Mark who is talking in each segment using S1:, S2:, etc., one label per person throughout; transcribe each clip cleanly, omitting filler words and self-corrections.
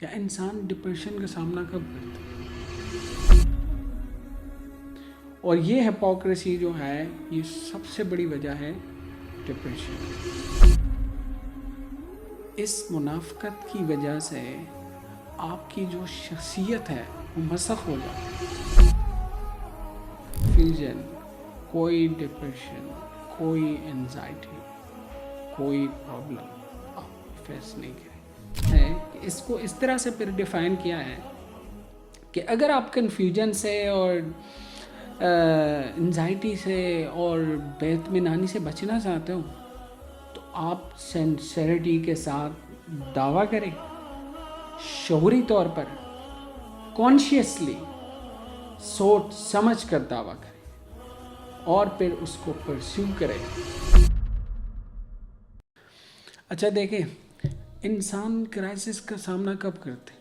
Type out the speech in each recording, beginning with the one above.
S1: یا انسان ڈپریشن کا سامنا کب کرتا ہے؟ اور یہ ہپوکریسی جو ہے یہ سب سے بڑی وجہ ہے ڈپریشن۔ اس منافقت کی وجہ سے آپ کی جو شخصیت ہے وہ مسخ ہو جاتی ہے۔ کنفیوژن، کوئی ڈپریشن، کوئی انزائٹی، کوئی پرابلم آپ فیس نہیں کریں۔ اس کو اس طرح سے پھر ڈیفائن کیا ہے کہ اگر آپ کنفیوژن سے اور انزائٹی سے اور بے اطمینانی سے بچنا چاہتے ہو تو آپ سنسیریٹی کے ساتھ دعویٰ کریں، شعوری طور پر کانشیسلی سوچ سمجھ کر دعویٰ کریں اور پھر اس کو پرسیو کریں۔ اچھا دیکھیں، انسان کرائسس کا سامنا کب کرتے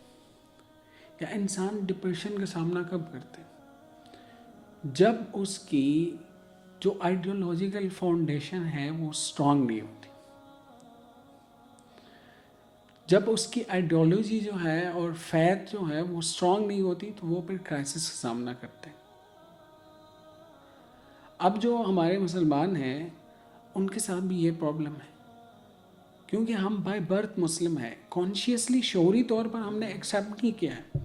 S1: یا انسان ڈپریشن کا سامنا کب کرتے؟ جب اس کی جو آئیڈیولوجیکل فاؤنڈیشن ہے وہ اسٹرانگ نہیں ہوتی۔ جب اس کی آئیڈیالوجی جو ہے اور فیتھ جو ہے وہ اسٹرانگ نہیں ہوتی تو وہ پھر کرائسس کا سامنا کرتے ہیں۔ اب جو ہمارے مسلمان ہیں ان کے ساتھ بھی یہ پرابلم ہے، کیونکہ ہم بائی برتھ مسلم ہیں، کانشیسلی شعوری طور پر ہم نے ایکسیپٹ نہیں کیا ہے۔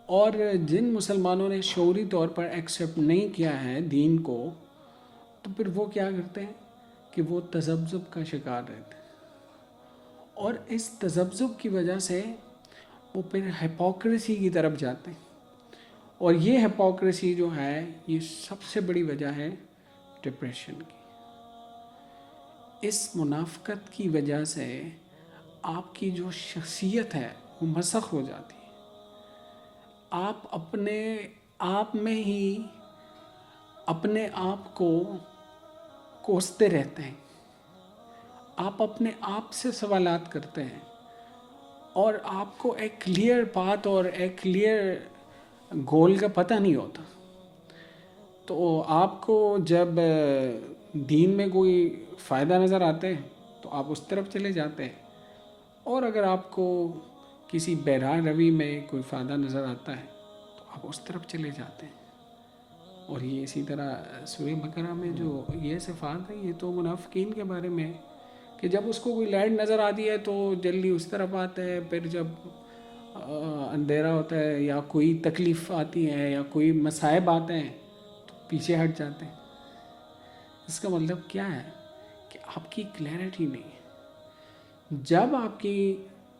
S1: اور جن مسلمانوں نے شعوری طور پر ایکسیپٹ نہیں کیا ہے دین کو، تو پھر وہ کیا کرتے ہیں کہ وہ تذبذب کا شکار رہتے ہیں، اور اس تذبذب کی وجہ سے وہ پھر ہپوکریسی کی طرف جاتے ہیں۔ اور یہ ہپوکریسی جو ہے یہ سب سے بڑی وجہ ہے ڈپریشن کی۔ اس منافقت کی وجہ سے آپ کی جو شخصیت ہے وہ مسخ ہو جاتی ہے۔ آپ اپنے آپ میں ہی اپنے آپ کو کوستے رہتے ہیں، آپ اپنے آپ سے سوالات کرتے ہیں، اور آپ کو ایک کلیئر پاتھ اور ایک کلیئر گول کا پتہ نہیں ہوتا۔ تو آپ کو جب دین میں کوئی فائدہ نظر آتے ہیں تو آپ اس طرف چلے جاتے ہیں، اور اگر آپ کو کسی بہرا روی میں کوئی فائدہ نظر آتا ہے تو آپ اس طرف چلے جاتے ہیں۔ اور یہ اسی طرح سورہ بقرہ میں جو یہ صفات ہیں یہ تو منافقین کے بارے میں ہے کہ جب اس کو کوئی لائٹ نظر آتی ہے تو جلدی اس طرف آتا ہے، پھر جب اندھیرا ہوتا ہے یا کوئی تکلیف آتی ہے یا کوئی مصائب آتے ہیں تو پیچھے ہٹ جاتے ہیں۔ اس کا مطلب کیا ہے کہ آپ کی کلیئرٹی نہیں ہے۔ جب آپ کی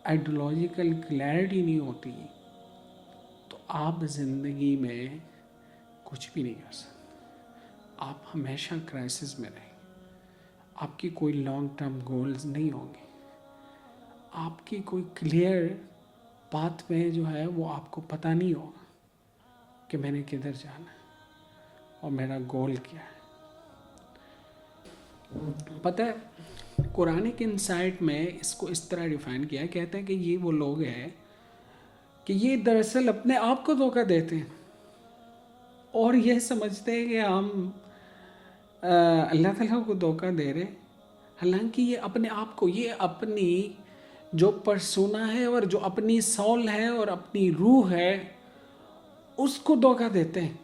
S1: آئیڈیولوجیکل کلیئرٹی نہیں ہوتی تو آپ زندگی میں کچھ بھی نہیں کر سکتے، آپ ہمیشہ کرائسس میں رہیں، آپ کی کوئی لانگ ٹرم گولز نہیں ہوں گے، آپ کی کوئی کلیئر پاتھ میں جو ہے وہ آپ کو پتہ نہیں ہوگا کہ میں نے کدھر جانا ہے اور میرا گول کیا ہے۔ پتہ ہے قرآنک انسائٹ میں اس کو اس طرح ڈیفائن کیا ہے، کہتے ہیں کہ یہ وہ لوگ ہیں کہ یہ دراصل اپنے آپ کو دھوکہ دیتے ہیں اور یہ سمجھتے ہیں کہ ہم اللہ تعالیٰ کو دھوکہ دے رہے، حالانکہ یہ اپنے آپ کو، یہ اپنی جو پرسونا ہے اور جو اپنی سول ہے اور اپنی روح ہے اس کو دھوکہ دیتے ہیں،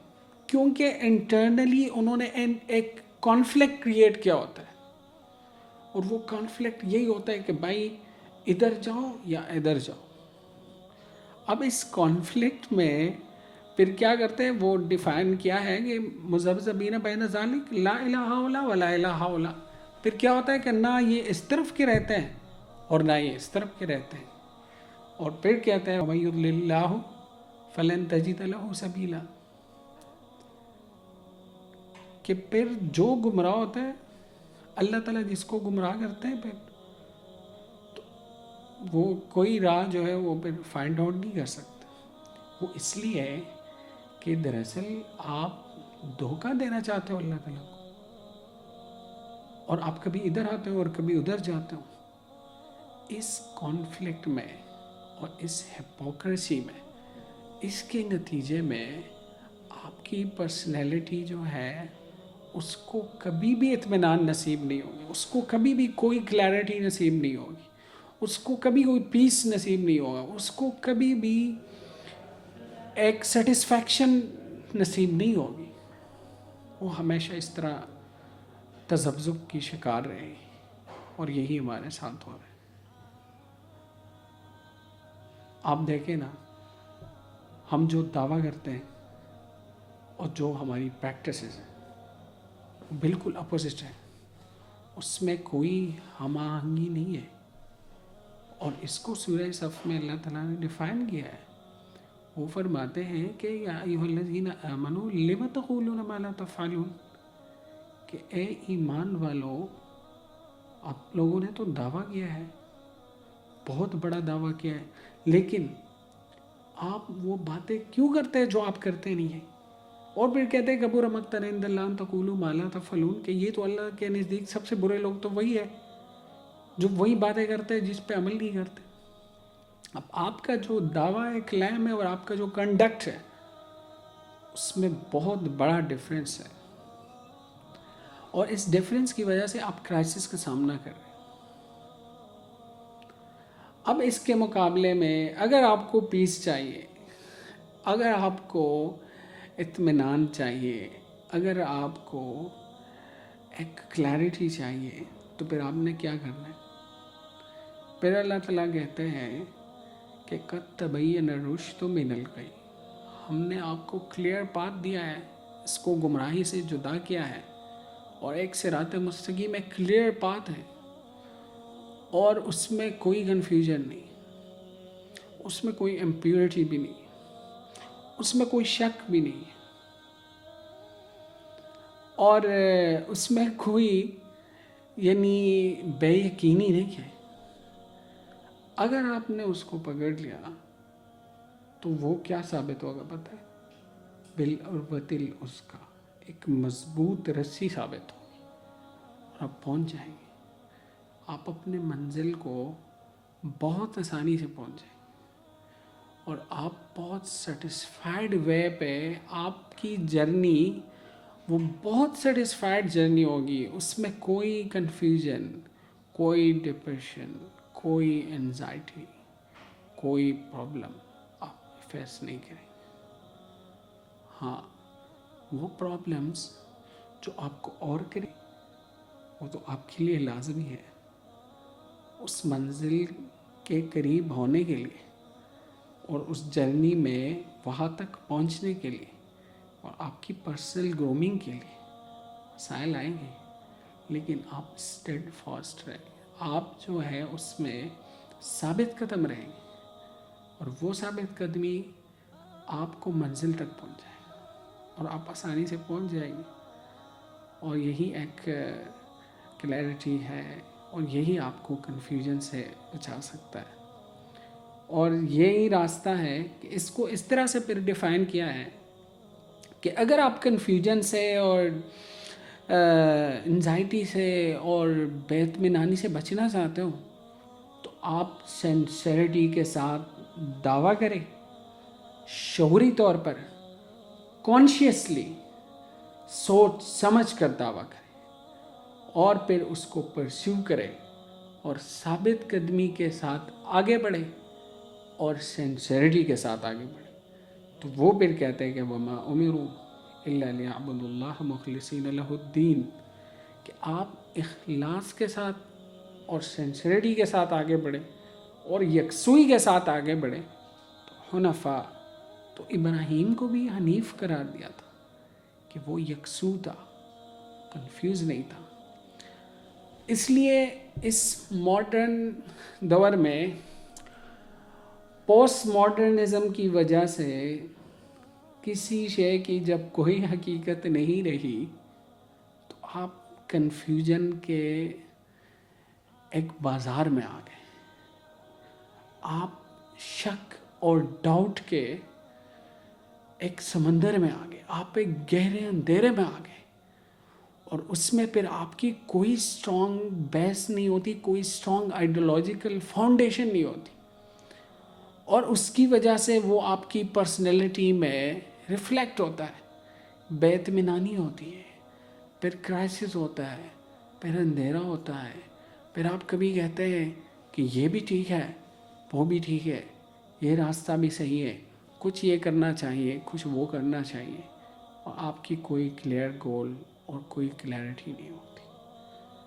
S1: کیونکہ انٹرنلی انہوں نے ایک کانفلکٹ کریٹ کیا ہوتا ہے، اور وہ کانفلکٹ یہی ہوتا ہے کہ بھائی ادھر جاؤ یا ادھر جاؤ۔ اب اس کانفلکٹ میں پھر کیا کرتے ہیں، وہ ڈیفائن کیا ہے کہ مذبذبین بین ذالک لا الہ الا ولا الہ الا، پھر کیا ہوتا ہے کہ نہ یہ اس طرف کے رہتے ہیں اور نہ یہ اس طرف کے رہتے ہیں، اور پھر کہتے ہیں وَمَن يُضْلِلِ اللَّهُ فَلَن تَجِدَ لَهُ سَبِيلًا، کہ پھر جو گمراہ ہوتا ہے اللہ تعالیٰ جس کو گمراہ کرتے ہیں پھر تو وہ کوئی راہ جو ہے وہ پھر فائنڈ آؤٹ نہیں کر سکتے۔ وہ اس لیے ہے کہ دراصل آپ دھوکہ دینا چاہتے ہو اللہ تعالیٰ کو، اور آپ کبھی ادھر آتے ہو اور کبھی ادھر جاتے ہو۔ اس کانفلکٹ میں اور اس ہپوکریسی میں، اس کے نتیجے میں آپ کی پرسنالٹی جو ہے اس کو کبھی بھی اطمینان نصیب نہیں ہوگی، اس کو کبھی بھی کوئی کلیئرٹی نصیب نہیں ہوگی، اس کو کبھی کوئی پیس نصیب نہیں ہوگا، اس کو کبھی بھی ایک سیٹسفیکشن نصیب نہیں ہوگی، وہ ہمیشہ اس طرح تذبذب کی شکار رہے گی، اور یہی ہمارے ساتھ ہو رہا ہے۔ آپ دیکھیں نا، ہم جو دعویٰ کرتے ہیں اور جو ہماری پریکٹسز ہیں بالکل اپوزٹ ہے، اس میں کوئی ہم آہنگی نہیں ہے، اور اس کو سورہ صف میں اللہ تعالیٰ نے ڈیفائن کیا ہے۔ وہ فرماتے ہیں کہ یا ایھا الذین آمنوا لم تقولون ما لا تفعلون، کہ اے ایمان والو، آپ لوگوں نے تو دعویٰ کیا ہے، بہت بڑا دعویٰ کیا ہے، لیکن آپ وہ باتیں کیوں کرتے ہیں جو آپ کرتے نہیں ہیں؟ اور پھر کہتے ہیں کبر مقتا عند اللہ ان تقولوا ما لا تفعلون، کہ یہ تو اللہ کے نزدیک سب سے برے لوگ تو وہی ہے جو وہی باتیں کرتے ہیں جس پہ عمل نہیں کرتے۔ اب آپ کا جو دعویٰ ہے، کلیم ہے، اور آپ کا جو کنڈکٹ ہے، اس میں بہت بڑا ڈفرینس ہے، اور اس ڈفرینس کی وجہ سے آپ کرائسس کا سامنا کر رہے ہیں۔ اب اس کے مقابلے میں اگر آپ کو پیس چاہیے، اگر آپ کو اطمینان چاہیے، اگر آپ کو ایک کلیئرٹی چاہیے، تو پھر آپ نے کیا کرنا ہے؟ پھر اللہ تعالیٰ کہتے ہیں کہ قد تبین الرشد من الغی، ہم نے آپ کو کلیئر پاتھ دیا ہے، اس کو گمراہی سے جدا کیا ہے، اور ایک صراط مستقیم ایک کلیئر پاتھ ہے، اور اس میں کوئی کنفیوژن نہیں، اس میں کوئی امپیورٹی بھی نہیں، اس میں کوئی شک بھی نہیں، اور اس میں کوئی یعنی بے یقینی نہیں ہے۔ اگر آپ نے اس کو پکڑ لیا تو وہ کیا ثابت ہوگا پتہ ہے؟ بالعروۃ الوثقی، ایک مضبوط رسی ثابت ہوگی، اور آپ پہنچ جائیں گے، آپ اپنے منزل کو بہت آسانی سے پہنچ جائیں گے، اور آپ بہت سیٹسفائیڈ وے پہ آپ کی جرنی، وہ بہت سیٹسفائیڈ جرنی ہوگی، اس میں کوئی کنفیوژن، کوئی ڈپریشن، کوئی انزائٹی، کوئی پرابلم آپ فیس نہیں کریں گے۔ ہاں، وہ پرابلمس جو آپ کو اور کریں، وہ تو آپ کے لیے لازمی ہے، اس منزل کے قریب ہونے کے لیے، اور اس جرنی میں وہاں تک پہنچنے کے لیے، اور آپ کی پرسنل گرومنگ کے لیے مسائل آئیں گے، لیکن آپ اسٹیڈ فاسٹ رہیں گے، آپ جو ہے اس میں ثابت قدم رہیں گے، اور وہ ثابت قدمی آپ کو منزل تک پہنچائے، اور آپ آسانی سے پہنچ جائیں گے، اور یہی ایک کلیئرٹی ہے، اور یہی آپ کو کنفیوژن سے بچا سکتا ہے، اور یہی راستہ ہے کہ اس کو اس طرح سے پھر ڈیفائن کیا ہے کہ اگر آپ کنفیوژن سے اور انزائٹی سے اور بے اطمینانی سے بچنا چاہتے ہو، تو آپ سنسیریٹی کے ساتھ دعویٰ کریں، شعوری طور پر، کانشیسلی سوچ سمجھ کر دعویٰ کریں، اور پھر اس کو پرسیو کریں، اور ثابت قدمی کے ساتھ آگے بڑھیں، اور سنسیریٹی کے ساتھ آگے بڑھیں۔ تو وہ پھر کہتے ہیں کہ وَمَا أُمِرُوا إِلَّا لِيَعْبُدُوا اللَّهَ مُخْلِصِينَ لَهُ الدِّينَ، کہ آپ اخلاص کے ساتھ اور سنسیریٹی کے ساتھ آگے بڑھیں، اور یکسوئی کے ساتھ آگے بڑھیں۔ تو حنفاء، تو ابراہیم کو بھی حنیف قرار دیا تھا کہ وہ یکسو تھا، کنفیوز نہیں تھا۔ اس لیے اس ماڈرن دور میں پوسٹ ماڈرنزم کی وجہ سے کسی شے کی جب کوئی حقیقت نہیں رہی، تو آپ کنفیوژن کے ایک بازار میں آ گئے، آپ شک اور ڈاؤٹ کے ایک سمندر میں آ گئے، آپ ایک گہرے اندھیرے میں آ گئے، اور اس میں پھر آپ کی کوئی اسٹرانگ بیس نہیں ہوتی، کوئی اسٹرانگ آئیڈیالوجیکل فاؤنڈیشن نہیں ہوتی، اور اس کی وجہ سے وہ آپ کی پرسنالٹی میں ریفلیکٹ ہوتا ہے، بے اطمینانی ہوتی ہے، پھر کرائسس ہوتا ہے، پھر اندھیرا ہوتا ہے، پھر آپ کبھی کہتے ہیں کہ یہ بھی ٹھیک ہے، وہ بھی ٹھیک ہے، یہ راستہ بھی صحیح ہے، کچھ یہ کرنا چاہیے، کچھ وہ کرنا چاہیے، اور آپ کی کوئی کلیئر گول اور کوئی کلیئرٹی نہیں ہوتی.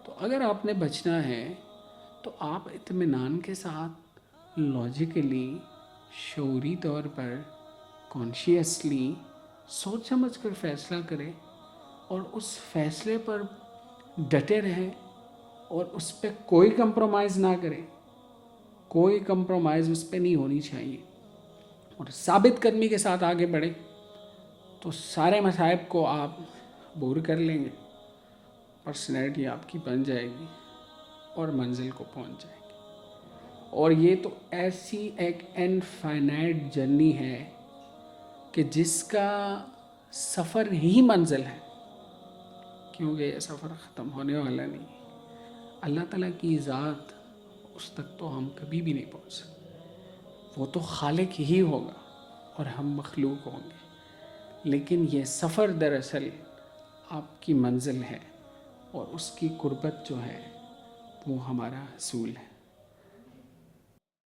S1: تو اگر آپ نے بچنا ہے تو آپ اطمینان کے ساتھ لاجیکلی، شعوری طور پر، کانشیسلی سوچ سمجھ کر فیصلہ کریں اور اس فیصلے پر ڈٹے رہیں اور اس پہ کوئی کمپرومائز نہ کریں. کوئی کمپرومائز اس پہ نہیں ہونی چاہیے اور ثابت قدمی کے ساتھ آگے بڑھیں تو سارے مصائب کو آپ عبور کر لیں گے. پرسنالٹی آپ کی بن جائے گی اور منزل کو پہنچ جائے گی. اور یہ تو ایسی ایک انفائنائٹ جرنی ہے کہ جس کا سفر ہی منزل ہے، کیونکہ یہ سفر ختم ہونے والا نہیں. اللہ تعالیٰ کی ذات، اس تک تو ہم کبھی بھی نہیں پہنچ سکتے. وہ تو خالق ہی ہوگا اور ہم مخلوق ہوں گے. لیکن یہ سفر دراصل آپ کی منزل ہے اور اس کی قربت جو ہے وہ ہمارا حصول ہے.